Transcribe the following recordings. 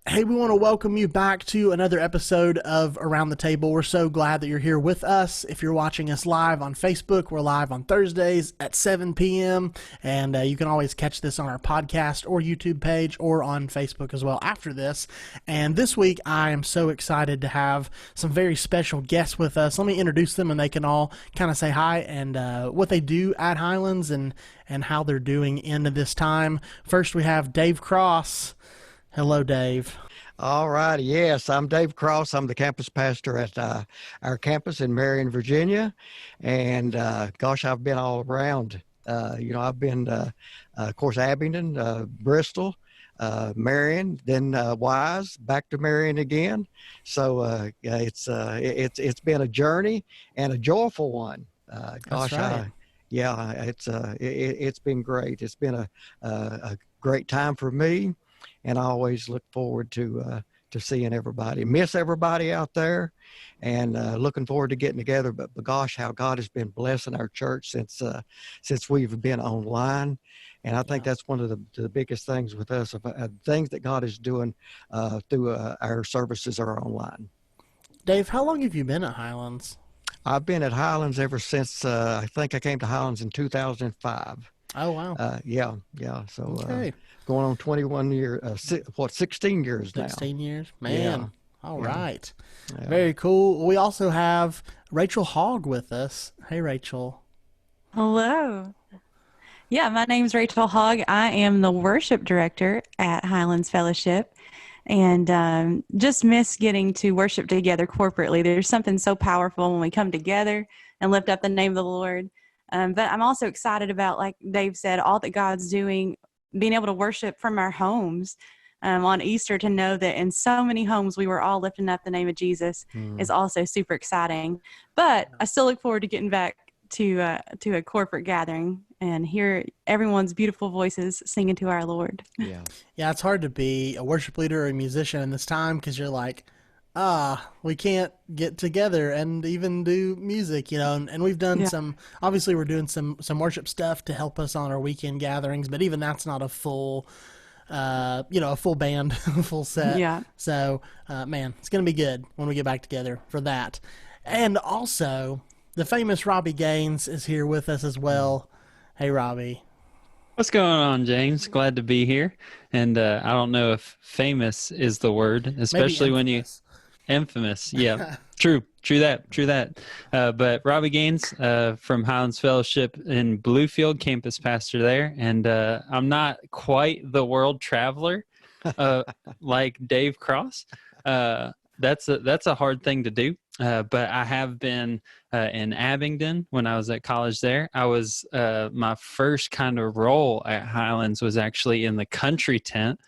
Hey, we want to welcome you back to another episode of Around the Table. We're so glad that you're here with us. If you're watching us live on Facebook, we're live on Thursdays at 7 p.m. And you can always catch this on our podcast or YouTube page or on Facebook as well after this. And this week, I am so excited to have some very special guests with us. Let me introduce them and they can all kind of say hi and what they do at Highlands and how they're doing in this time. First, we have Dave Cross. Hello, Dave. All right. Yes, I'm Dave Cross. I'm the campus pastor at our campus in Marion, Virginia. And gosh, I've been all around. I've been, of course, Abingdon, Bristol, Marion, then Wise, back to Marion again. So it's been a journey and a joyful one. That's right. It's been great. It's been a great time for me. And I always look forward to seeing everybody, miss everybody out there, and looking forward to getting together. But gosh, how God has been blessing our church since we've been online, and I think that's one of the biggest things with us, things that God is doing through our services are online. Dave, how long have you been at Highlands? I've been at Highlands ever since I think I came to Highlands in 2005. Oh, wow. Yeah. So Okay. going on 21 years, 16 years now. 16 years? Man. Yeah. All Yeah. right. Yeah. Very cool. We also have Rachel Hogg with us. Hey, Rachel. Hello. Yeah, my name's Rachel Hogg. I am the worship director at Highlands Fellowship and just miss getting to worship together corporately. There's something so powerful when we come together and lift up the name of the Lord. But I'm also excited about, like Dave said, all that God's doing, being able to worship from our homes on Easter, to know that in so many homes we were all lifting up the name of Jesus is also super exciting. But I still look forward to getting back to a corporate gathering and hear everyone's beautiful voices singing to our Lord. Yeah. Yeah, it's hard to be a worship leader or a musician in this time because you're like, we can't get together and even do music, and we've done obviously we're doing some worship stuff to help us on our weekend gatherings, but even that's not a full, a full band, full set. Yeah. So, man, it's going to be good when we get back together for that. And also, the famous Robbie Gaines is here with us as well. Hey, Robbie. What's going on, James? Glad to be here. And I don't know if famous is the word, especially when you... Infamous, yeah. True that. But Robbie Gaines from Highlands Fellowship in Bluefield, campus pastor there. And I'm not quite the world traveler like Dave Cross. That's a hard thing to do. But I have been in Abingdon when I was at college there. I was my first kind of role at Highlands was actually in the country tent.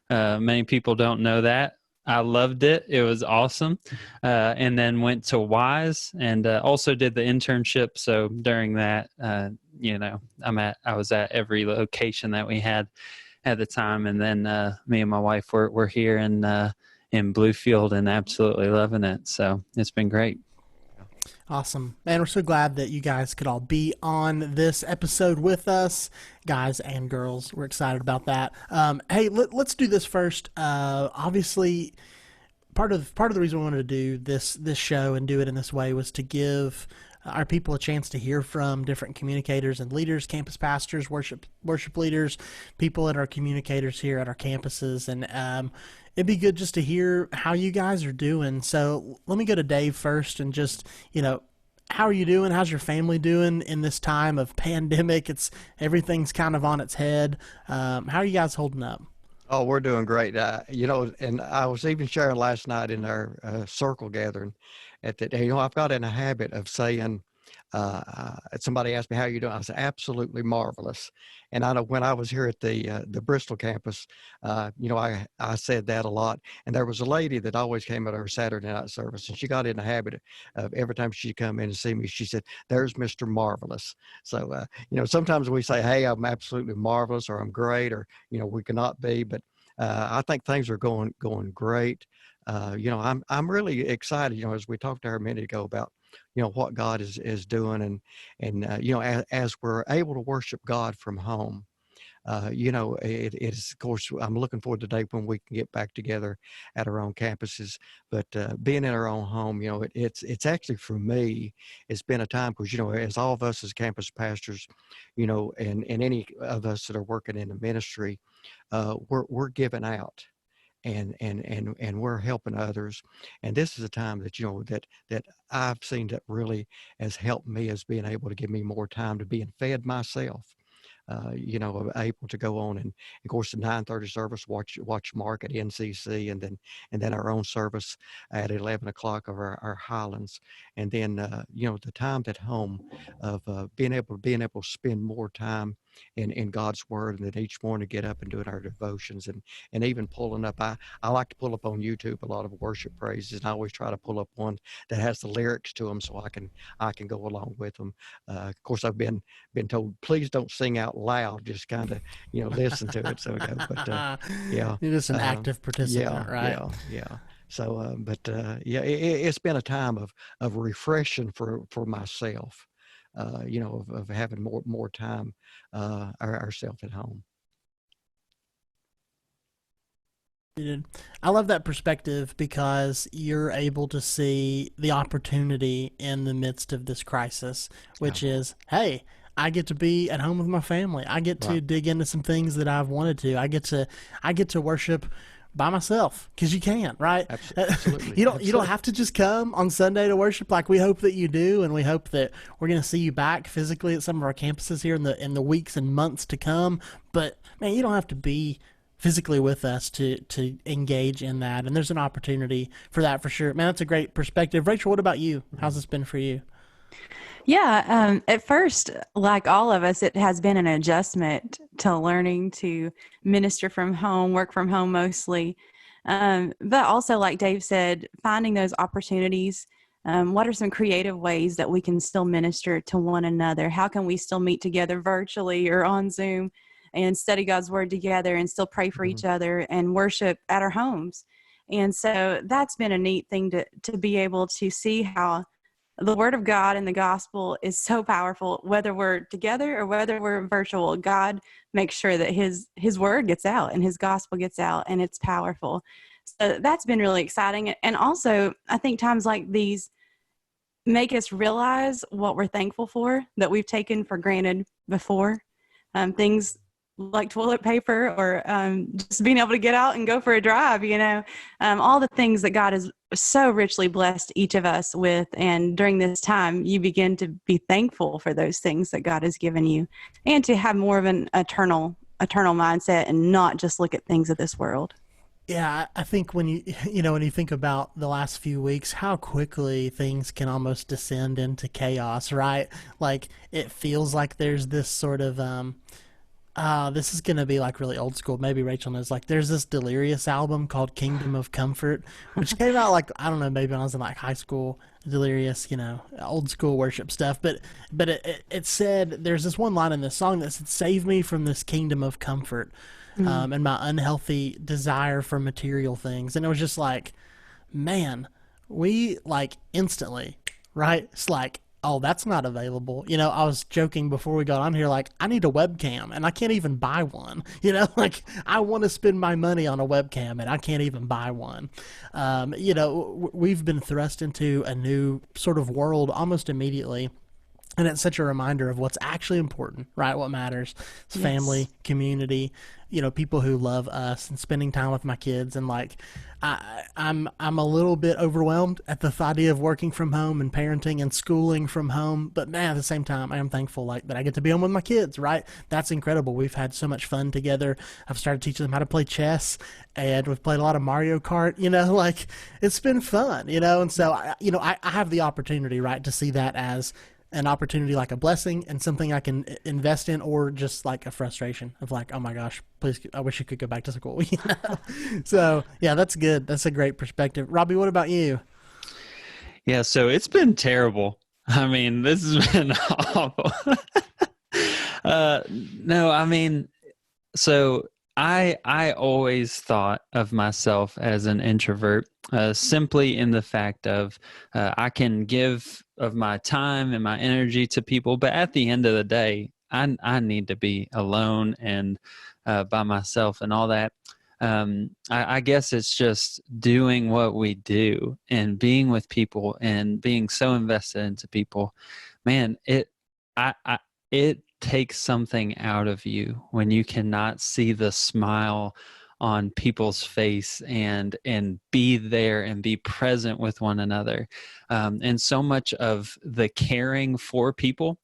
Many people don't know that. I loved it. It was awesome. And then went to Wise and also did the internship. So during that, I was at every location that we had at the time. And then me and my wife were here in Bluefield and absolutely loving it. So it's been great. Awesome. Man, we're so glad that you guys could all be on this episode with us, guys and girls. We're excited about that. Hey, let's do this first. Obviously, part of the reason we wanted to do this show and do it in this way was to give our people a chance to hear from different communicators and leaders, campus pastors, worship leaders, people that are communicators here at our campuses, and it'd be good just to hear how you guys are doing. So let me go to Dave first and just, how are you doing? How's your family doing in this time of pandemic? Everything's kind of on its head. How are you guys holding up? Oh, we're doing great. And I was even sharing last night in our circle gathering I've got in a habit of saying, somebody asked me, how you doing? I said, absolutely marvelous. And I know when I was here at the Bristol campus, I said that a lot. And there was a lady that always came at our Saturday night service, and she got in the habit of every time she'd come in and see me, she said, there's Mr. Marvelous. So, sometimes we say, hey, I'm absolutely marvelous, or I'm great, or, we cannot be, but I think things are going great. I'm really excited, as we talked to her a minute ago about, what God is doing. And as we're able to worship God from home, it is, of course, I'm looking forward to the day when we can get back together at our own campuses. But being in our own home, it's actually, for me, it's been a time because, as all of us as campus pastors, and any of us that are working in the ministry, we're giving out. And we're helping others, and this is a time that that I've seen that really has helped me, as being able to give me more time to being fed myself. Able to go on, and of course the 9:30 service, watch Mark at NCC, and then our own service at 11 o'clock of our Highlands, and then the time at home of being able to spend more time in God's Word, and then each morning get up and doing our devotions, and even pulling up. I like to pull up on YouTube a lot of worship praises, and I always try to pull up one that has the lyrics to them, so I can go along with them. Of course, I've been told, please don't sing out loud, just kind of listen to it. So but yeah, you're just an active participant, right? Yeah. So it's been a time of refreshing for myself, of having more time ourselves at home. I love that perspective, because you're able to see the opportunity in the midst of this crisis, which is, hey, I get to be at home with my family. I get to dig into some things that I've wanted to. I get to worship by myself, because you can, right? Absolutely. You don't have to just come on Sunday to worship. Like, we hope that you do, and we hope that we're going to see you back physically at some of our campuses here in the weeks and months to come. But man, you don't have to be physically with us to engage in that, and there's an opportunity for that, for sure. Man, that's a great perspective. Rachel, what about you? How's this been for you? Yeah, at first, like all of us, it has been an adjustment to learning to minister from home, work from home mostly. But also, like Dave said, finding those opportunities. What are some creative ways that we can still minister to one another? How can we still meet together virtually or on Zoom and study God's Word together and still pray for each other and worship at our homes? And so that's been a neat thing to be able to see how the Word of God and the gospel is so powerful, whether we're together or whether we're virtual. God makes sure that his word gets out and his gospel gets out, and it's powerful. So that's been really exciting. And also, I think times like these make us realize what we're thankful for that we've taken for granted before. Things like toilet paper, or just being able to get out and go for a drive, all the things that God has so richly blessed each of us with. And during this time, you begin to be thankful for those things that God has given you, and to have more of an eternal mindset and not just look at things of this world. Yeah, I think when you think about the last few weeks, how quickly things can almost descend into chaos, right? Like, it feels like there's this sort of this is going to be like really old school. Maybe Rachel knows. Like, there's this Delirious album called Kingdom of Comfort, which came out like, I don't know, maybe when I was in like high school. Delirious, old school worship stuff. But it said, there's this one line in this song that said, "Save me from this kingdom of comfort, and my unhealthy desire for material things." And it was just like, man, we like instantly, right? It's like, oh, that's not available. I was joking before we got on here, like, I need a webcam and I can't even buy one. Like, I want to spend my money on a webcam and I can't even buy one. We've been thrust into a new sort of world almost immediately. And it's such a reminder of what's actually important, right? What matters. It's family, community, people who love us, and spending time with my kids. And like, I'm a little bit overwhelmed at the idea of working from home and parenting and schooling from home. But man, at the same time, I am thankful that I get to be home with my kids, right? That's incredible. We've had so much fun together. I've started teaching them how to play chess, and we've played a lot of Mario Kart, like, it's been fun, and so, I have the opportunity, right, to see that as an opportunity, like a blessing and something I can invest in, or just like a frustration of like, oh my gosh, please, I wish you could go back to school. So yeah, that's good. That's a great perspective. Robbie, what about you? Yeah, so it's been terrible. I mean, this has been awful. So I always thought of myself as an introvert, simply in the fact of I can give of my time and my energy to people, but at the end of the day, I need to be alone and by myself and all that. I guess it's just doing what we do and being with people and being so invested into people. Man, it takes something out of you when you cannot see the smile on people's face and be there and be present with one another. And so much of the caring for people,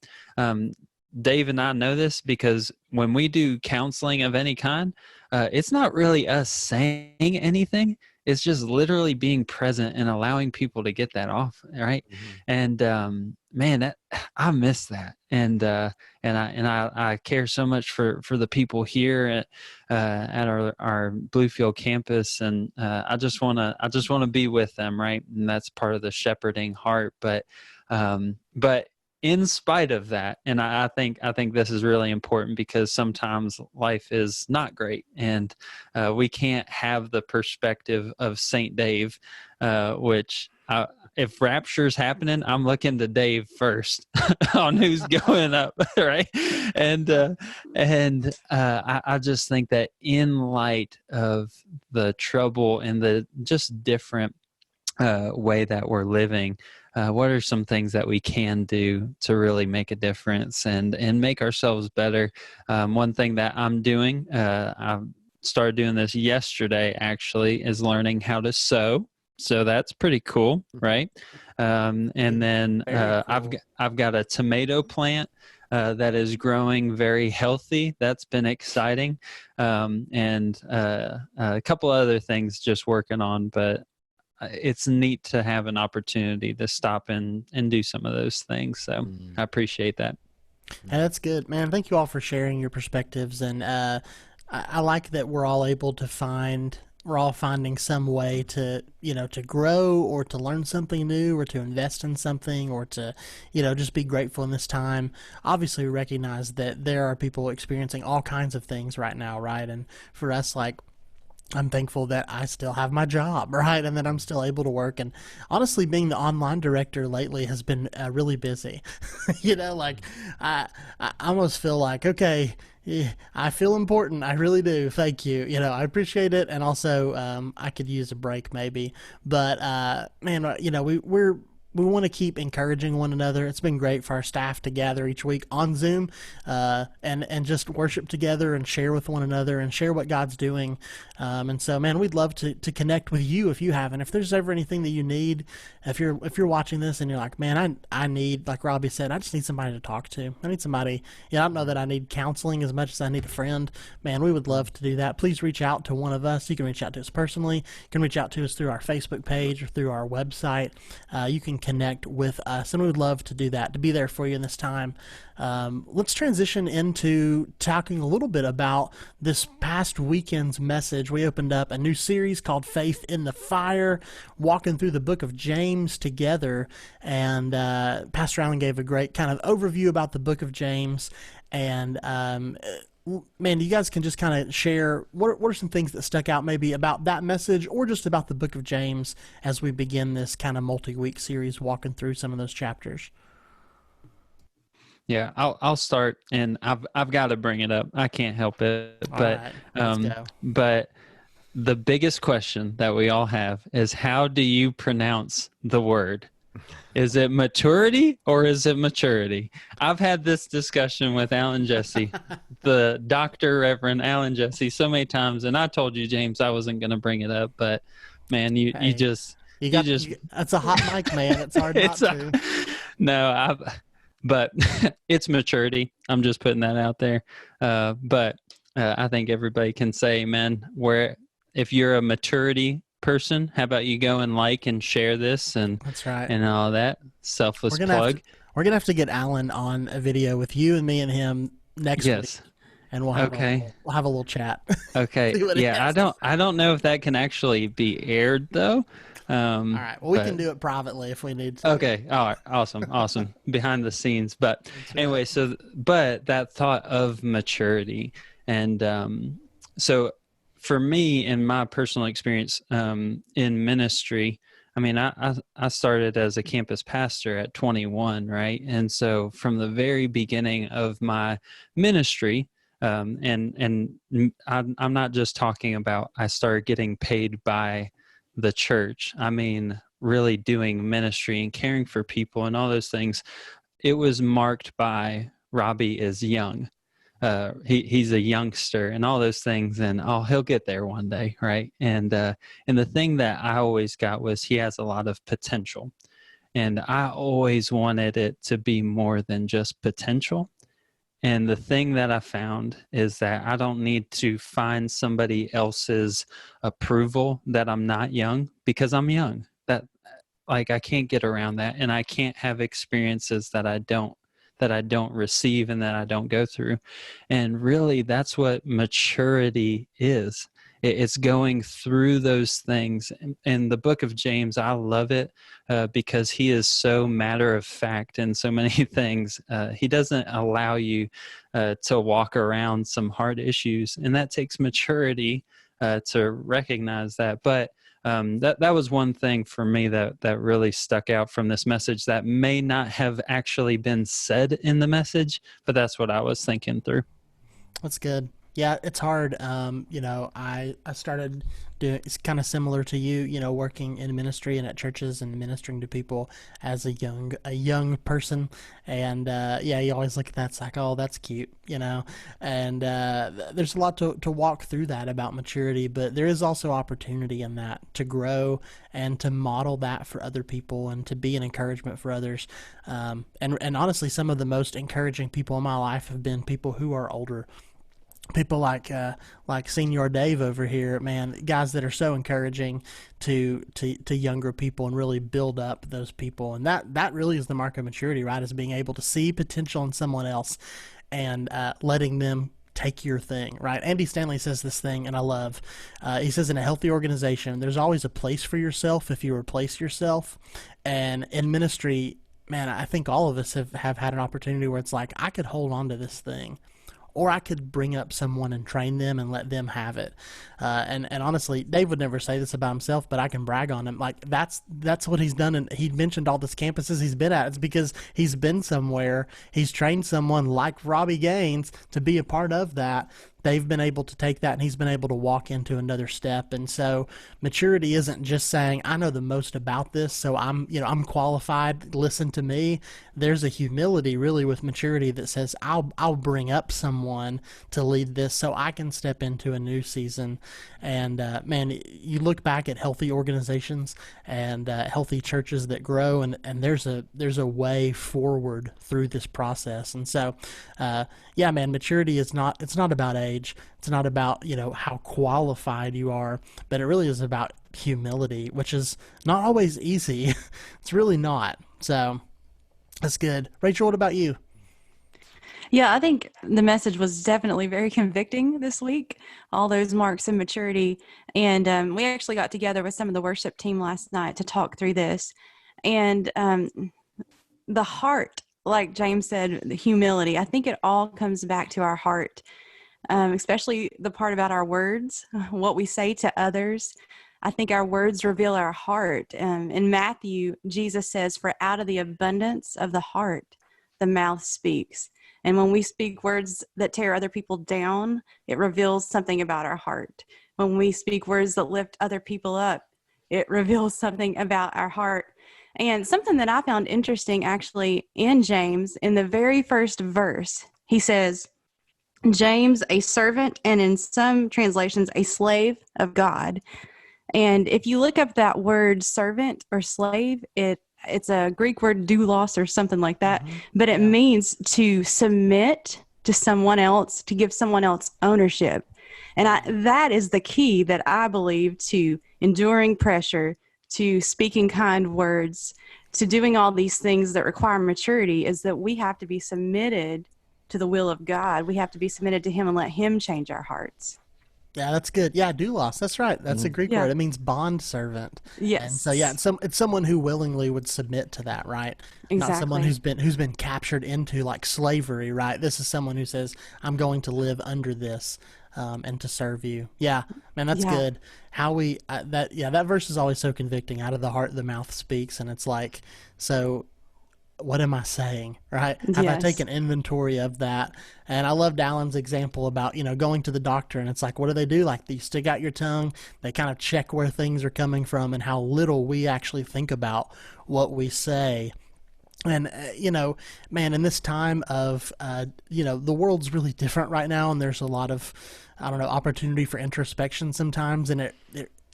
Dave and I know this because when we do counseling of any kind, it's not really us saying anything. It's just literally being present and allowing people to get that off, right? Mm-hmm. And man, I miss that, and I care so much for the people here at our Bluefield campus, and I just wanna be with them, right? And that's part of the shepherding heart, but in spite of that, and I think this is really important because sometimes life is not great, and we can't have the perspective of Saint Dave, which if rapture's happening, I'm looking to Dave first on who's going up, right? And I just think that in light of the trouble and the just different way that we're living, what are some things that we can do to really make a difference and make ourselves better? One thing that I'm doing, I started doing this yesterday actually, is learning how to sew. So that's pretty cool, right? And then cool. I've got a tomato plant that is growing very healthy. That's been exciting. And a couple other things just working on, but it's neat to have an opportunity to stop and do some of those things. So I appreciate that. Hey, that's good, man. Thank you all for sharing your perspectives. And I like that we're all finding some way to, to grow or to learn something new or to invest in something or to, just be grateful in this time. Obviously, we recognize that there are people experiencing all kinds of things right now, right? And for us, I'm thankful that I still have my job, right? And that I'm still able to work. And honestly, being the online director lately has been really busy. I almost feel like, okay, I feel important. I really do. Thank you. I appreciate it. And also, I could use a break maybe. But, man, we want to keep encouraging one another. It's been great for our staff to gather each week on Zoom and just worship together and share with one another and share what God's doing. And so, man, we'd love to connect with you if you haven't. If there's ever anything that you need, if you're watching this and you're like, man, I need, like Robbie said, I just need somebody to talk to. I need somebody. I don't know that I need counseling as much as I need a friend. Man, we would love to do that. Please reach out to one of us. You can reach out to us personally. You can reach out to us through our Facebook page or through our website. You can connect with us, and we would love to do that, to be there for you in this time. Let's transition into talking a little bit about this past weekend's message. We opened up a new series called Faith in the Fire, walking through the book of James together, and Pastor Allen gave a great kind of overview about the book of James. And man, you guys can just kind of share what are some things that stuck out maybe about that message or just about the book of James as we begin this kind of multi-week series walking through some of those chapters. Yeah, I'll start, and I've got to bring it up. I can't help it. But but the biggest question that we all have is, how do you pronounce the word? Is it maturity or is it maturity? I've had this discussion with Alan Jesse, the Dr. Reverend Alan Jesse, so many times, and I told you, James, I wasn't going to bring it up, but man, you just that's a hot mic, man. It's hard not to. But it's maturity. I'm just putting that out there. But I think everybody can say, man, if you're a maturity person, how about you go and like and share this and that's right, and all that. Selfless plug. We're gonna have to get Alan on a video with you and me and him next week, and we'll have a little chat. Okay. Yeah, I don't know if that can actually be aired though. All right. Well, we can do it privately if we need to. Okay. All right. Awesome. Behind the scenes. But anyway, but that thought of maturity. And so for me, in my personal experience in ministry, I mean, I started as a campus pastor at 21, right? And so from the very beginning of my ministry, I'm not just talking about I started getting paid by the church. I mean, really doing ministry and caring for people and all those things. It was marked by Robbie is young. He's a youngster and all those things, and he'll get there one day, right? And the thing that I always got was he has a lot of potential, and I always wanted it to be more than just potential. And the thing that I found is that I don't need to find somebody else's approval that I'm not young, because I'm young. That, like, I can't get around that, and I can't have experiences that I don't receive and that I don't go through. And really, that's what maturity is. It's going through those things. In the book of James, I love it because he is so matter of fact in so many things. He doesn't allow you to walk around some hard issues, and that takes maturity to recognize that. But that was one thing for me that really stuck out from this message that may not have actually been said in the message, but that's what I was thinking through. That's good. Yeah, it's hard. I started doing, it's kind of similar to you, working in ministry and at churches and ministering to people as a young person. And, you always look at that, it's like, oh, that's cute, and, there's a lot to walk through that about maturity, but there is also opportunity in that to grow and to model that for other people and to be an encouragement for others. And honestly, some of the most encouraging people in my life have been people who are older. People like Senior Dave over here, man, guys that are so encouraging to younger people and really build up those people. And that really is the mark of maturity, right? Is being able to see potential in someone else and letting them take your thing, right? Andy Stanley says this thing, and I love, he says, in a healthy organization, there's always a place for yourself if you replace yourself. And in ministry, man, I think all of us have had an opportunity where it's like, I could hold on to this thing, or I could bring up someone and train them and let them have it. And honestly, Dave would never say this about himself, but I can brag on him. Like, that's what he's done. And he mentioned all these campuses he's been at. It's because he's been somewhere. He's trained someone like Robbie Gaines to be a part of that. They've been able to take that, and he's been able to walk into another step. And so maturity isn't just saying, I know the most about this, so I'm qualified, listen to me. There's a humility really with maturity that says, I'll bring up someone to lead this so I can step into a new season. And man, you look back at healthy organizations and healthy churches that grow, and there's a way forward through this process. And so man, maturity it's not about age. It's not about how qualified you are, but it really is about humility, which is not always easy. It's really not. So that's good. Rachel, what about you? Yeah, I think the message was definitely very convicting this week, all those marks of maturity. And we actually got together with some of the worship team last night to talk through this. And the heart, like James said, the humility, I think it all comes back to our heart, especially the part about our words, what we say to others. I think our words reveal our heart. In Matthew, Jesus says, for out of the abundance of the heart, the mouth speaks. And when we speak words that tear other people down, it reveals something about our heart. When we speak words that lift other people up, it reveals something about our heart. And something that I found interesting actually in James, in the very first verse, he says, James, a servant, and in some translations, a slave of God. And if you look up that word servant or slave, it's a Greek word doulos or something like that, but it means to submit to someone else, to give someone else ownership. And that is the key that I believe to enduring pressure, to speaking kind words, to doing all these things that require maturity, is that we have to be submitted to the will of God. We have to be submitted to him and let him change our hearts. Yeah, that's good. Yeah, doulos. That's right. That's a Greek word. It means bond servant. Yes. And so it's someone who willingly would submit to that, right? Exactly. Not someone who's been captured into like slavery, right? This is someone who says, I'm going to live under this. and to serve you. Yeah, man, that's Yeah. good. How we that verse is always so convicting. Out of the heart, the mouth speaks, and it's like, so what am I saying, right? Have I Yes. taken inventory of that? And I loved Alan's example about, going to the doctor, and it's like, what do they do? Like, you stick out your tongue, they kind of check where things are coming from and how little we actually think about what we say. And, man, in this time of, the world's really different right now, and there's a lot of, I don't know, opportunity for introspection sometimes. And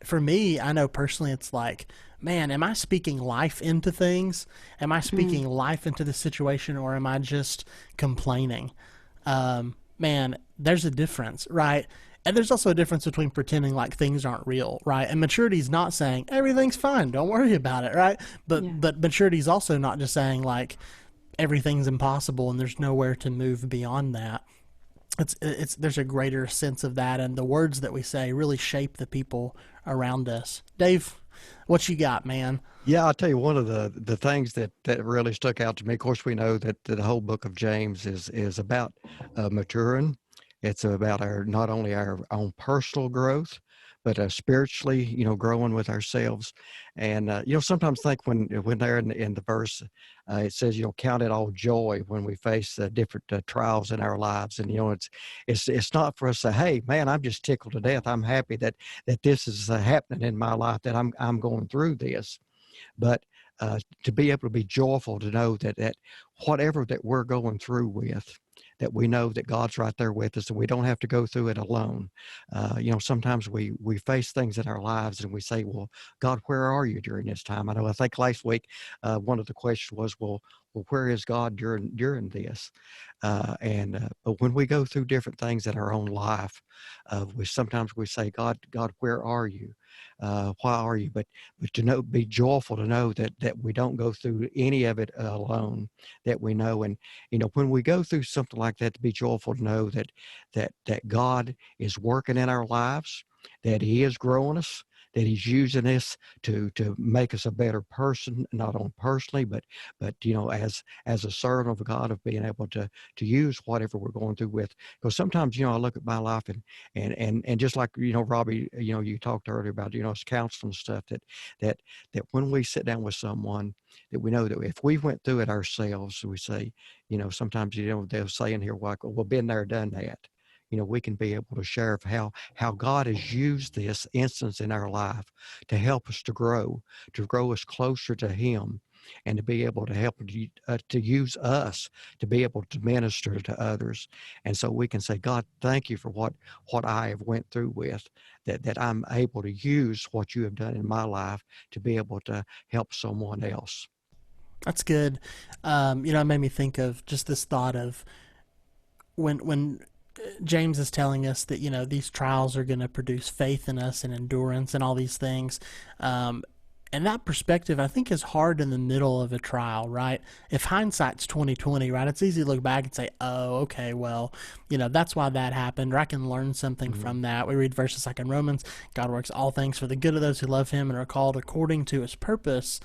for me, I know personally, it's like, man, am I speaking life into things? Am I speaking life into the situation, or am I just complaining? Man, there's a difference, right? And there's also a difference between pretending like things aren't real, right? And maturity is not saying everything's fine, don't worry about it, right? But maturity is also not just saying like everything's impossible and there's nowhere to move beyond that. There's a greater sense of that, and the words that we say really shape the people around us. Dave, what you got, man? Yeah, I'll tell you one of the things that really stuck out to me. Of course, we know that the whole book of James is about maturing. It's about not only our own personal growth, but spiritually, growing with ourselves. And sometimes think when they're in the verse, it says, count it all joy when we face different trials in our lives. And it's not for us to say, hey, man, I'm just tickled to death. I'm happy that this is happening in my life, that I'm going through this. But to be able to be joyful, to know that whatever that we're going through with, that we know that God's right there with us, and we don't have to go through it alone. Sometimes we face things in our lives and we say, well, God, where are you during this time? I think last week, one of the questions was, well, where is God during this? But when we go through different things in our own life, sometimes we say, God, where are you? Why are you? But to be joyful to know that we don't go through any of it alone, that we know. And, when we go through something like that, to be joyful to know that God is working in our lives, that He is growing us, that He's using this to make us a better person, not only personally, but as a servant of God, of being able to use whatever we're going through with. Because sometimes, I look at my life and just like, Robbie, you talked earlier about, it's counseling stuff, that when we sit down with someone, that we know that if we went through it ourselves, we say, sometimes, they'll say in here, like, well, been there, done that. We can be able to share of how God has used this instance in our life to help us to grow us closer to Him, and to be able to help to use us to be able to minister to others. And so we can say, God, thank you for what I have went through with, that I'm able to use what you have done in my life to be able to help someone else. That's good. It made me think of just this thought of when James is telling us that, these trials are going to produce faith in us and endurance and all these things. And that perspective, I think, is hard in the middle of a trial, right? If hindsight's 20/20, right, it's easy to look back and say, oh, okay, well, that's why that happened, or I can learn something from that. We read verses like in Romans, God works all things for the good of those who love Him and are called according to His purpose.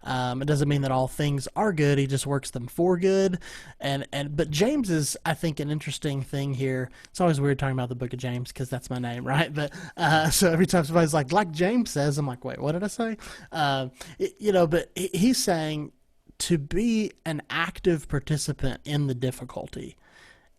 It doesn't mean that all things are good. He just works them for good. But James is, I think, an interesting thing here. It's always weird talking about the book of James because that's my name, right? But so every time somebody's like James says, I'm like, wait, what did I say? But he's saying to be an active participant in the difficulty.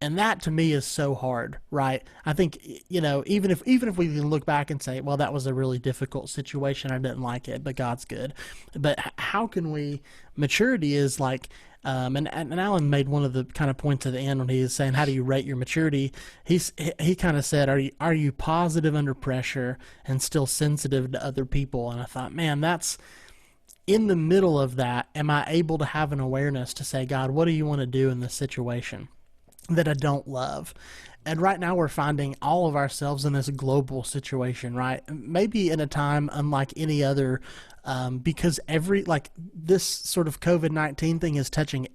And that to me is so hard, right? I think, even if we can look back and say, well, that was a really difficult situation, I didn't like it, but God's good. But how can we, maturity is like, and Alan made one of the kind of points at the end when he was saying, how do you rate your maturity? He kind of said, are you positive under pressure and still sensitive to other people? And I thought, man, that's, in the middle of that, am I able to have an awareness to say, God, what do you want to do in this situation that I don't love? And right now we're finding all of ourselves in this global situation, right? Maybe in a time unlike any other, because this sort of COVID-19 thing is touching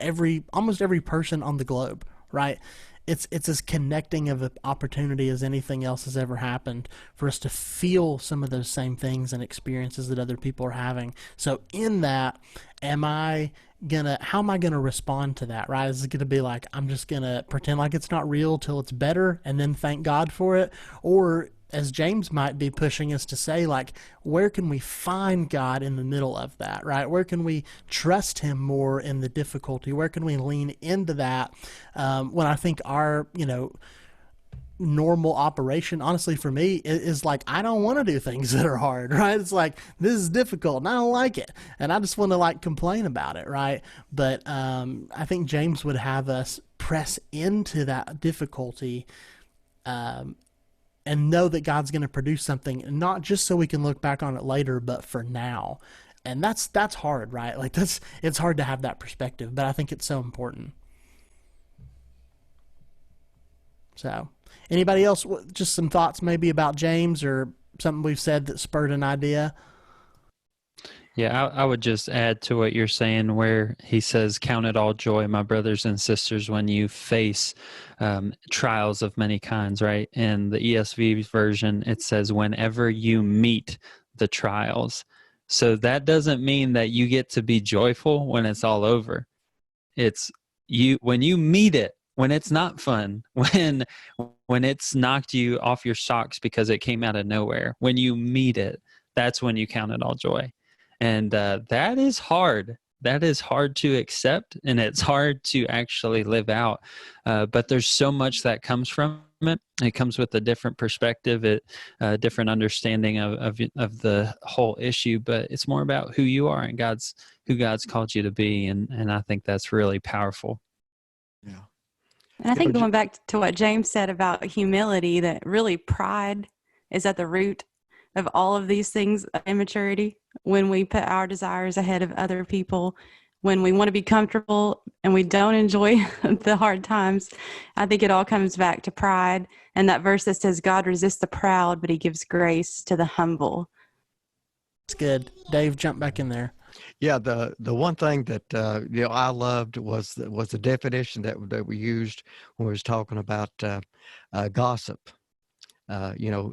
almost every person on the globe, right? It's as connecting of an opportunity as anything else has ever happened for us to feel some of those same things and experiences that other people are having. So in that, am I how am I gonna respond to that, right? Is it gonna be like, I'm just gonna pretend like it's not real till it's better and then thank God for it? Or as James might be pushing us to say, like, where can we find God in the middle of that, right? Where can we trust him more in the difficulty? Where can we lean into that? When I think our, normal operation, honestly, for me, is like, I don't want to do things that are hard, right? It's like, this is difficult and I don't like it, and I just want to like complain about it, right? But I think James would have us press into that difficulty, and know that God's going to produce something, not just so we can look back on it later, but for now. And that's hard, right? Like, it's hard to have that perspective, but I think it's so important. So, anybody else, just some thoughts maybe about James or something we've said that spurred an idea? Yeah, I would just add to what you're saying, where he says, "Count it all joy, my brothers and sisters, when you face trials of many kinds," right? In the ESV version, it says, "Whenever you meet the trials." So that doesn't mean that you get to be joyful when it's all over. It's when you meet it, when it's not fun, when it's knocked you off your socks because it came out of nowhere. When you meet it, that's when you count it all joy. And that is hard. That is hard to accept, and it's hard to actually live out. But there's so much that comes from it. It comes with a different perspective, a different understanding of the whole issue. But it's more about who you are and who God's called you to be, and I think that's really powerful. Yeah. And I think going back to what James said about humility, that really pride is at the root of all of these things, immaturity, when we put our desires ahead of other people, when we want to be comfortable and we don't enjoy the hard times. I think it all comes back to pride. And that verse that says, God resists the proud, but he gives grace to the humble. It's good. Dave, jump back in there. Yeah, the one thing that I loved was the definition that we used when we was talking about gossip.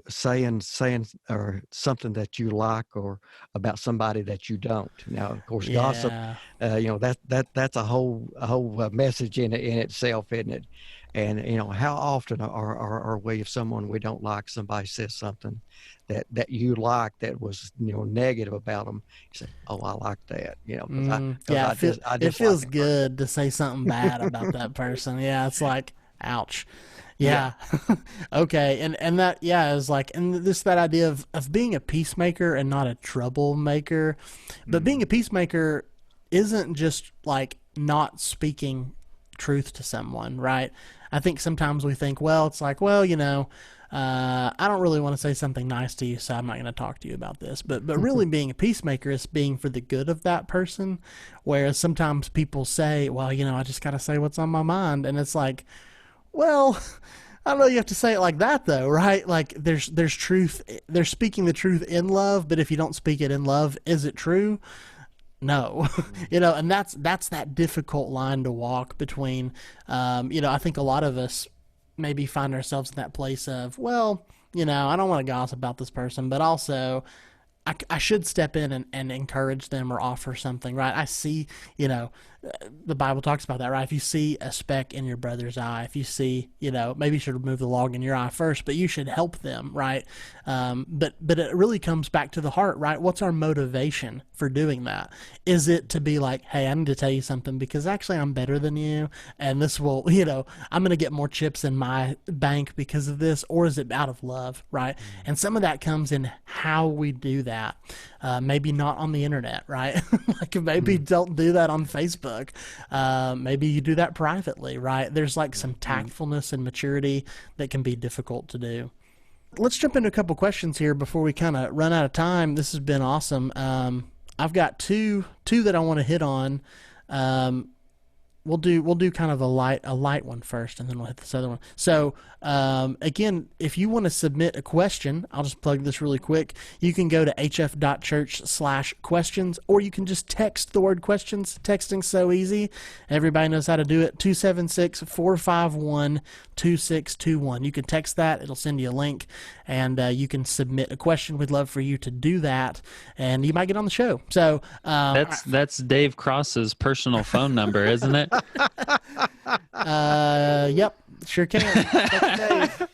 Saying or something that you like or about somebody that you don't. Now, of course, gossip. That's a whole message in itself, isn't it? And how often are we, if someone we don't like, somebody says something that you like that was negative about them, you say, "Oh, I like that," it feels good to say something bad about that person. Yeah, it's like, ouch. Yeah. Okay. And that, is like, and this, that idea of being a peacemaker and not a troublemaker, but being a peacemaker isn't just like not speaking truth to someone, right? I think sometimes we think, it's like, I don't really want to say something nice to you, so I'm not going to talk to you about this. But really being a peacemaker is being for the good of that person. Whereas sometimes people say, I just got to say what's on my mind. And it's like, I don't know, you have to say it like that though, right? Like there's truth, they're speaking the truth in love, but if you don't speak it in love, is it true? No. And that's that difficult line to walk between, I think a lot of us maybe find ourselves in that place of, I don't want to gossip about this person, but also I should step in and encourage them or offer something, right? I see, the Bible talks about that, right? If you see a speck in your brother's eye, if you see, maybe you should remove the log in your eye first, but you should help them, right? But it really comes back to the heart, right? What's our motivation for doing that? Is it to be like, hey, I need to tell you something because actually I'm better than you, and this will, I'm going to get more chips in my bank because of this, or is it out of love, right? And some of that comes in how we do that. Maybe not on the internet, right? Like maybe don't do that on Facebook. Maybe you do that privately, right? There's like some tactfulness and maturity that can be difficult to do. Let's jump into a couple questions here before we kind of run out of time. This has been awesome. I've got two that I want to hit on. we'll do kind of a light one first, and then we'll hit this other one. So again, if you want to submit a question, I'll just plug this really quick. You can go to hf.church/questions, or you can just text the word questions. Texting's so easy. Everybody knows how to do it. 276-451-2621. You can text that. It'll send you a link, and you can submit a question. We'd love for you to do that, and you might get on the show. So that's Dave Cross's personal phone number, isn't it? Yep, sure can. Text Dave.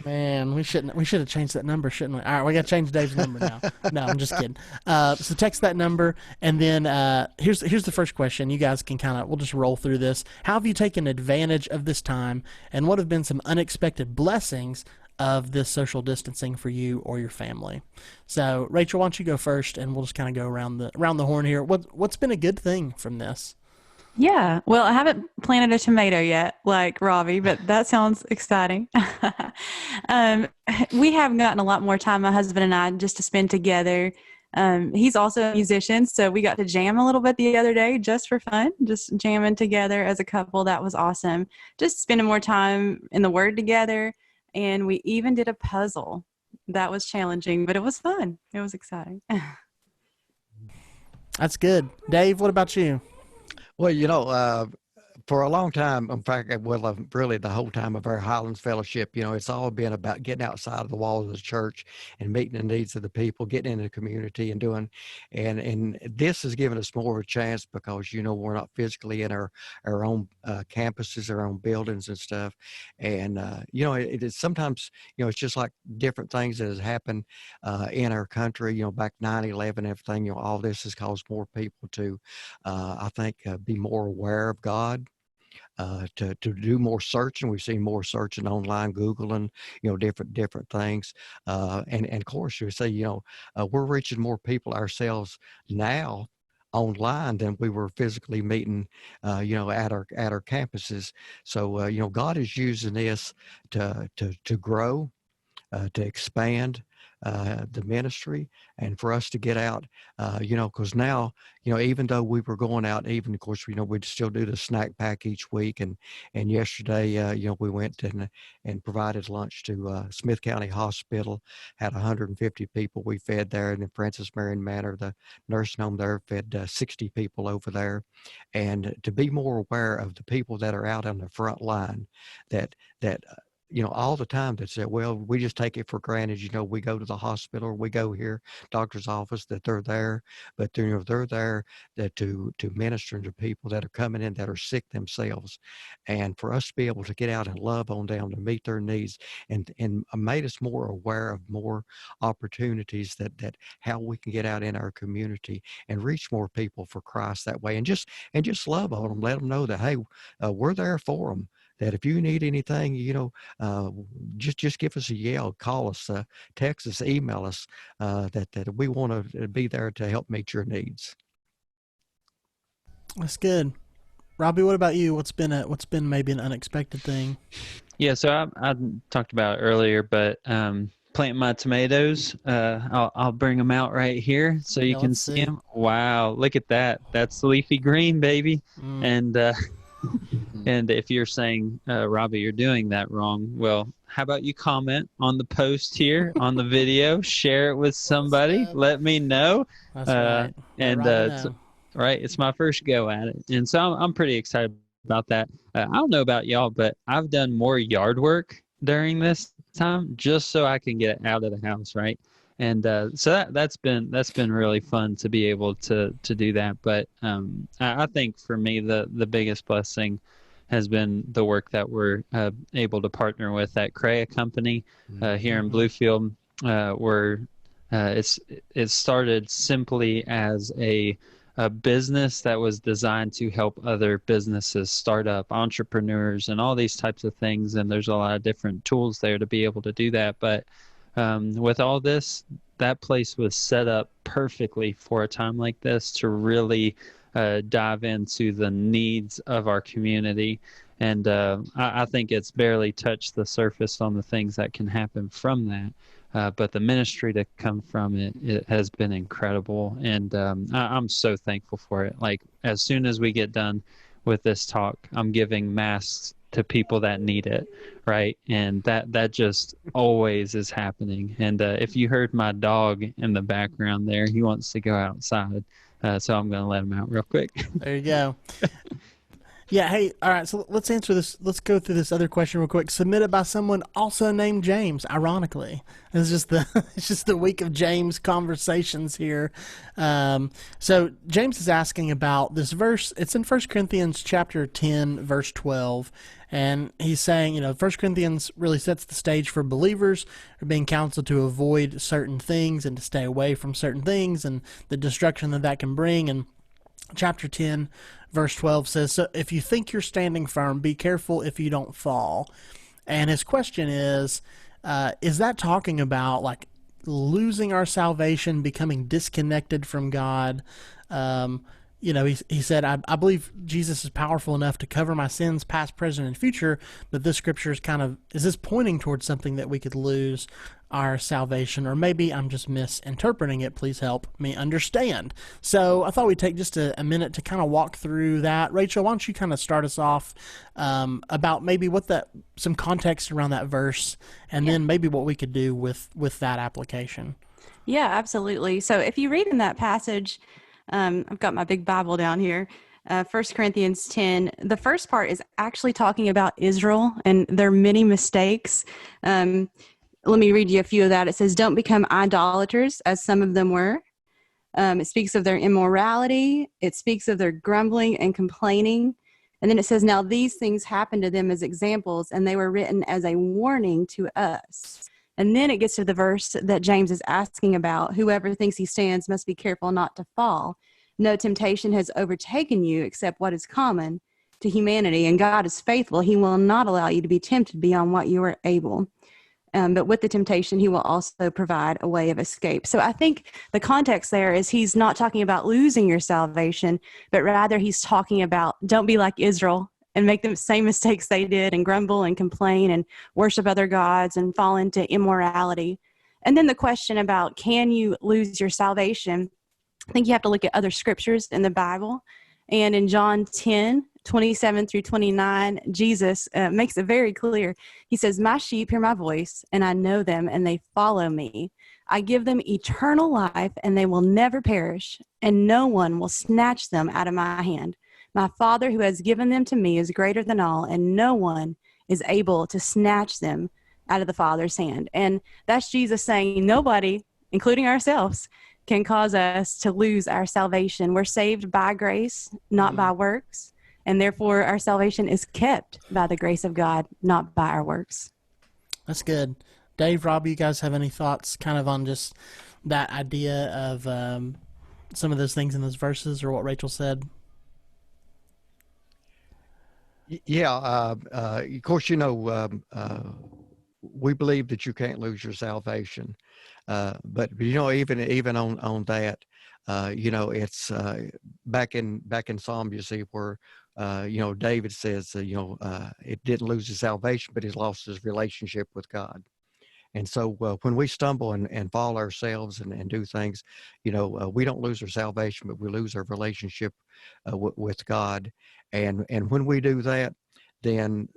Man, we should have changed that number, shouldn't we? All right, we got to change Dave's number now. No, I'm just kidding. So text that number, and then here's the first question. You guys can we'll just roll through this. How have you taken advantage of this time, and what have been some unexpected blessings of this social distancing for you or your family? So, Rachel, why don't you go first, and we'll just kind of go around the horn here. What's been a good thing from this? Yeah, well, I haven't planted a tomato yet, like Robbie, but that sounds exciting. We have gotten a lot more time, my husband and I, just to spend together. He's also a musician, so we got to jam a little bit the other day just for fun, just jamming together as a couple. That was awesome. Just spending more time in the Word together, and we even did a puzzle. That was challenging, but it was fun. It was exciting. That's good. Dave, what about you? Well, for a long time, in fact, really the whole time of our Highlands Fellowship, it's all been about getting outside of the walls of the church and meeting the needs of the people, getting in the community and and this has given us more of a chance because, we're not physically in our own campuses, our own buildings and stuff. And, it is sometimes, it's just like different things that has happened in our country, back 9/11, everything, all this has caused more people to, I think, be more aware of God. To do more searching. We've seen more searching online, Googling, different things. And of course, you say, we're reaching more people ourselves now online than we were physically meeting, at our campuses. So, God is using this to grow, to expand the ministry, and for us to get out, because now, even though we were going out, even of course, we'd still do the snack pack each week, and yesterday, we went and provided lunch to Smith County Hospital, had 150 people we fed there, and in Francis Marion Manor, the nursing home there, fed 60 people over there, and to be more aware of the people that are out on the front line, that all the time that said, well, we just take it for granted. We go to the hospital or we go here, doctor's office, that they're there, but they're there to minister to people that are coming in that are sick themselves. And for us to be able to get out and love on them, to meet their needs, and made us more aware of more opportunities that how we can get out in our community and reach more people for Christ that way, and just love on them, let them know that, hey, we're there for them. That if you need anything, just give us a yell, call us, text us, email us, that we want to be there to help meet your needs. That's good. Robbie, what about you? What's been maybe an unexpected thing? Yeah, so I talked about it earlier, but planting my tomatoes, I'll bring them out right here so you can see them. Wow, look at that. That's leafy green, baby. And and if you're saying, Robbie, you're doing that wrong, well, how about you comment on the post here on the video, share it with somebody, let me know. That's right. And right, it's my first go at it, and so I'm pretty excited about that. I don't know about y'all, but I've done more yard work during this time just so I can get out of the house, right? And so that's been really fun to be able to do that. But I think for me the biggest blessing has been the work that we're able to partner with that CREA company here in Bluefield, where it started simply as a business that was designed to help other businesses start up, entrepreneurs, and all these types of things. And there's a lot of different tools there to be able to do that. But with all this, that place was set up perfectly for a time like this to really dive into the needs of our community. And I think it's barely touched the surface on the things that can happen from that. but the ministry to come from it has been incredible, and I'm so thankful for it. Like, as soon as we get done with this talk, I'm giving masks to people that need it, right? And that just always is happening. And if you heard my dog in the background there, he wants to go outside, so I'm going to let him out real quick. There you go. Yeah, hey, all right, so let's answer this. Let's go through this other question real quick. Submitted by someone also named James, ironically. It's just the week of James conversations here. So James is asking about this verse. It's in 1 Corinthians chapter 10, verse 12. And he's saying, 1 Corinthians really sets the stage for believers who are being counseled to avoid certain things and to stay away from certain things and the destruction that can bring. And chapter 10, verse 12 says, so if you think you're standing firm, be careful if you don't fall. And his question is that talking about like losing our salvation, becoming disconnected from God? He said, I believe Jesus is powerful enough to cover my sins, past, present, and future, but this scripture is this pointing towards something that we could lose our salvation? Or maybe I'm just misinterpreting it. Please help me understand. So I thought we'd take just a minute to kind of walk through that. Rachel, why don't you kind of start us off about maybe some context around that verse, and then maybe what we could do with that application. Yeah, absolutely. So if you read in that passage, I've got my big Bible down here, 1 Corinthians 10. The first part is actually talking about Israel and their many mistakes. Let me read you a few of that. It says, don't become idolaters, as some of them were. It speaks of their immorality. It speaks of their grumbling and complaining. And then it says, now these things happened to them as examples, and they were written as a warning to us. And then it gets to the verse that James is asking about. Whoever thinks he stands must be careful not to fall. No temptation has overtaken you except what is common to humanity. And God is faithful. He will not allow you to be tempted beyond what you are able. But with the temptation, he will also provide a way of escape. So I think the context there is he's not talking about losing your salvation, but rather he's talking about don't be like Israel and make the same mistakes they did and grumble and complain and worship other gods and fall into immorality. And then the question about can you lose your salvation? I think you have to look at other scriptures in the Bible. And in John 10:27-29, Jesus makes it very clear. He says, my sheep hear my voice, and I know them, and they follow me. I give them eternal life, and they will never perish, and no one will snatch them out of my hand. My Father who has given them to me is greater than all, and no one is able to snatch them out of the Father's hand. And that's Jesus saying nobody, including ourselves, can cause us to lose our salvation. We're saved by grace, not by works. And therefore, our salvation is kept by the grace of God, not by our works. That's good. Dave, Robbie, you guys have any thoughts kind of on just that idea of some of those things in those verses or what Rachel said? Yeah, of course, we believe that you can't lose your salvation. But even on that, it's back in Psalm, you see where David says it didn't lose his salvation, but he's lost his relationship with God. And so when we stumble and fall ourselves and do things, we don't lose our salvation, but we lose our relationship with God. And when we do that, then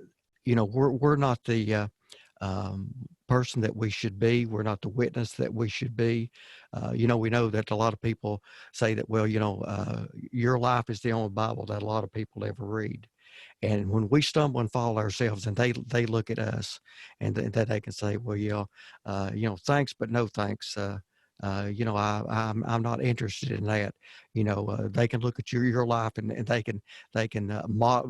we're not the person that we should be. We're not the witness that we should be. We know that a lot of people say that, well, your life is the only Bible that a lot of people ever read. And when we stumble and fall ourselves, and they look at us, and that they can say, well, thanks, but no thanks. I'm not interested in that. They can look at your life and they can want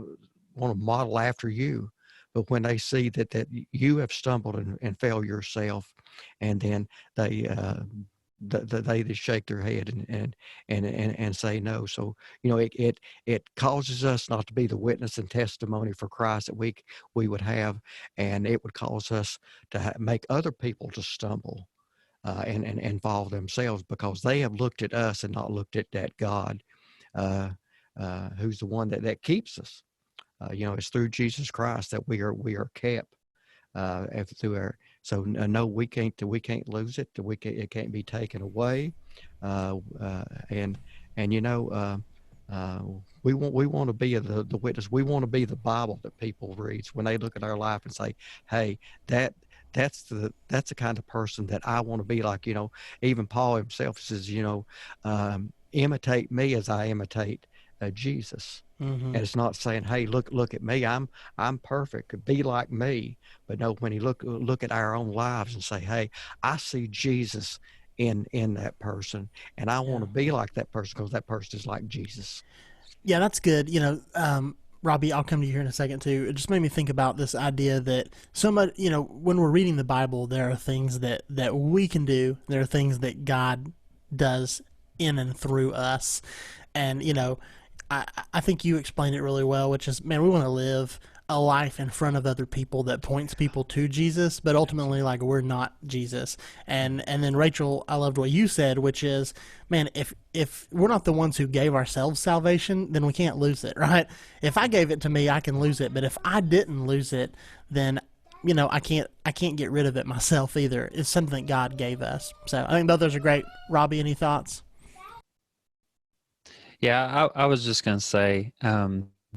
to model after you. But when they see that you have stumbled and fell yourself, and then they just shake their head and say no. So it causes us not to be the witness and testimony for Christ that we would have, and it would cause us to make other people to stumble and fall themselves, because they have looked at us and not looked at that God who's the one that keeps us. It's through Jesus Christ that we are kept through So no, we can't lose it. It can't be taken away. And we want to be the witness. We want to be the Bible that people read when they look at our life and say, hey, that's the kind of person that I want to be like. Even Paul himself says, imitate me as I imitate Jesus. Mm-hmm. And it's not saying, hey, look at me, I'm perfect, be like me. But no, when you look at our own lives and say, hey, I see Jesus in that person, and I want to be like that person because that person is like Jesus. Yeah, that's good. Robbie, I'll come to you here in a second too. It just made me think about this idea that so much, when we're reading the Bible, there are things that we can do. There are things that God does in and through us. And, I think you explained it really well, which is, man, we want to live a life in front of other people that points people to Jesus, but ultimately, like, we're not Jesus. And then Rachel, I loved what you said, which is, man, if we're not the ones who gave ourselves salvation, then we can't lose it, right? If I gave it to me, I can lose it, but if I didn't lose it, then I can't get rid of it myself either. It's something that God gave us. So I think both those are great. Robbie, any thoughts? Yeah, I was just going to say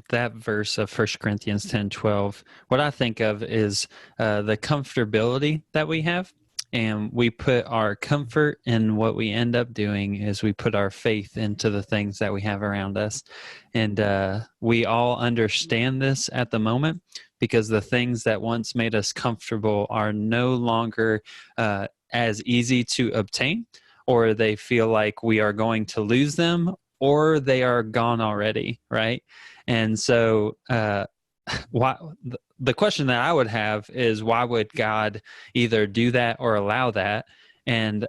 that verse of 1 Corinthians 10:12, what I think of is the comfortability that we have. And we put our comfort in what we end up doing is we put our faith into the things that we have around us. And we all understand this at the moment because the things that once made us comfortable are no longer as easy to obtain, or they feel like we are going to lose them, or they are gone already, right? And so why the question that I would have is, why would God either do that or allow that? And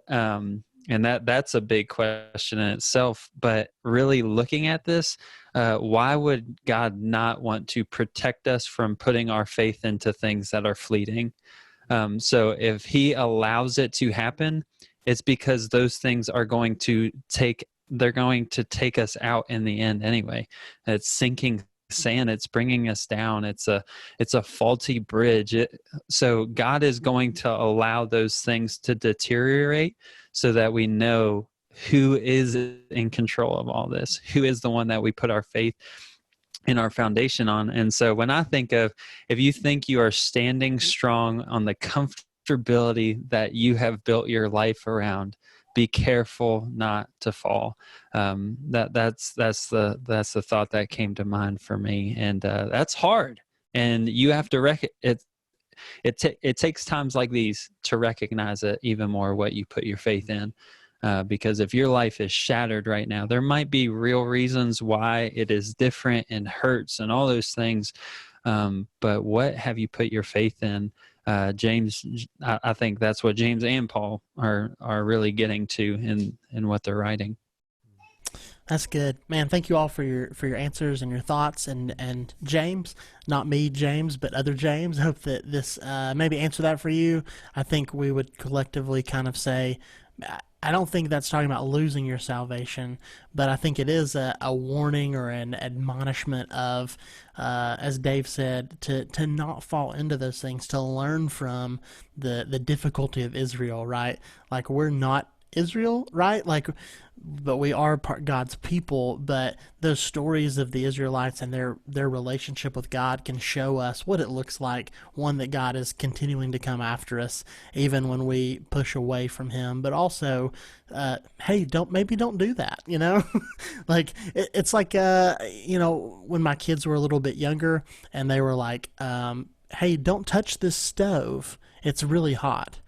that's a big question in itself. But really looking at this, why would God not want to protect us from putting our faith into things that are fleeting? So if he allows it to happen, it's because those things are going to take us out in the end anyway. It's sinking sand. It's bringing us down. It's a faulty bridge. So God is going to allow those things to deteriorate so that we know who is in control of all this, who is the one that we put our faith in our foundation on. And so when I think of, if you think you are standing strong on the comfortability that you have built your life around, be careful not to fall. That's the thought that came to mind for me, and that's hard. And you have to it takes times like these to recognize it even more, what you put your faith in. Because if your life is shattered right now, there might be real reasons why it is different and hurts and all those things. But what have you put your faith in? James, I think that's what James and Paul are really getting to in what they're writing. That's good, man. Thank you all for your answers and your thoughts, and James, not me, James, but other James. Hope that this maybe answer that for you. I think we would collectively kind of say, I don't think that's talking about losing your salvation, but I think it is a warning or an admonishment of, as Dave said, to not fall into those things, to learn from the difficulty of Israel, right? Like, we're not Israel, right? Like, but we are God's people. But those stories of the Israelites and their relationship with God can show us what it looks like. One, that God is continuing to come after us even when we push away from Him. But also, hey, don't do that. Like it's like when my kids were a little bit younger and they were like, hey, don't touch this stove. It's really hot.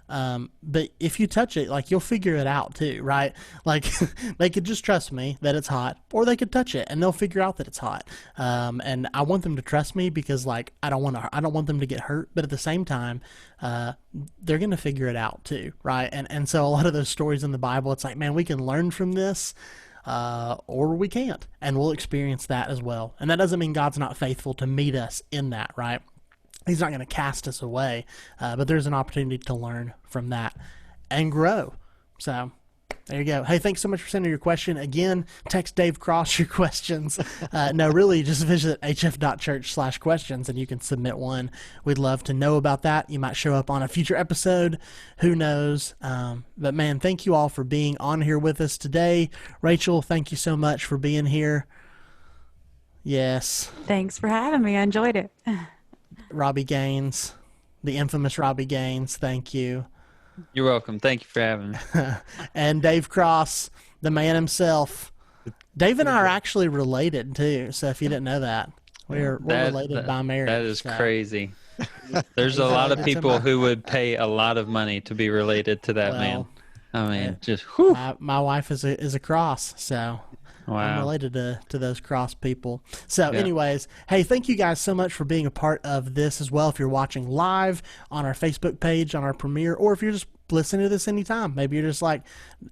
But if you touch it, like, you'll figure it out too, right? Like, they could just trust me that it's hot, or they could touch it and they'll figure out that it's hot. And I want them to trust me because, like, I don't want them to get hurt, but at the same time, they're going to figure it out too, right? And so a lot of those stories in the Bible, it's like, man, we can learn from this, or we can't, and we'll experience that as well. And that doesn't mean God's not faithful to meet us in that, right? He's not going to cast us away, but there's an opportunity to learn from that and grow. So There you go. Hey, thanks so much for sending your question. Again, text Dave Cross your questions. No, really, just visit hf.church/questions and you can submit one. We'd love to know about that. You might show up on a future episode. Who knows? But man, thank you all for being on here with us today. Rachel, thank you so much for being here. Yes. Thanks for having me. I enjoyed it. Robbie Gaines, the infamous Robbie Gaines, thank you. You're welcome. Thank you for having me. And Dave Cross, the man himself. Dave and I are actually related too, so if you didn't know that, we're related by marriage. That is so. Crazy. There's a lot of people who would pay a lot of money to be related to that man. I mean, just whew. My wife is a Cross, so wow. I'm related to those Cross people. So anyways, hey, thank you guys so much for being a part of this as well. If you're watching live on our Facebook page, on our premiere, or if you're just listening to this anytime, maybe you're just like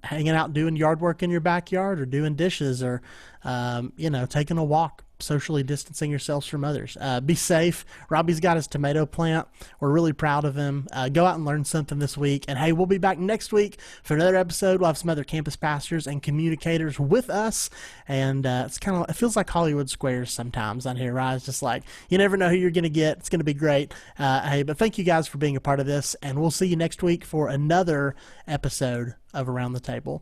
hanging out doing yard work in your backyard or doing dishes or, taking a walk, socially distancing yourselves from others. Be safe. Robbie's got his tomato plant. We're really proud of him. Go out and learn something this week. And hey, we'll be back next week for another episode. We'll have some other campus pastors and communicators with us. And it feels like Hollywood Squares sometimes on here, right? It's just like, you never know who you're going to get. It's going to be great. Hey, but thank you guys for being a part of this. And we'll see you next week for another episode of Around the Table.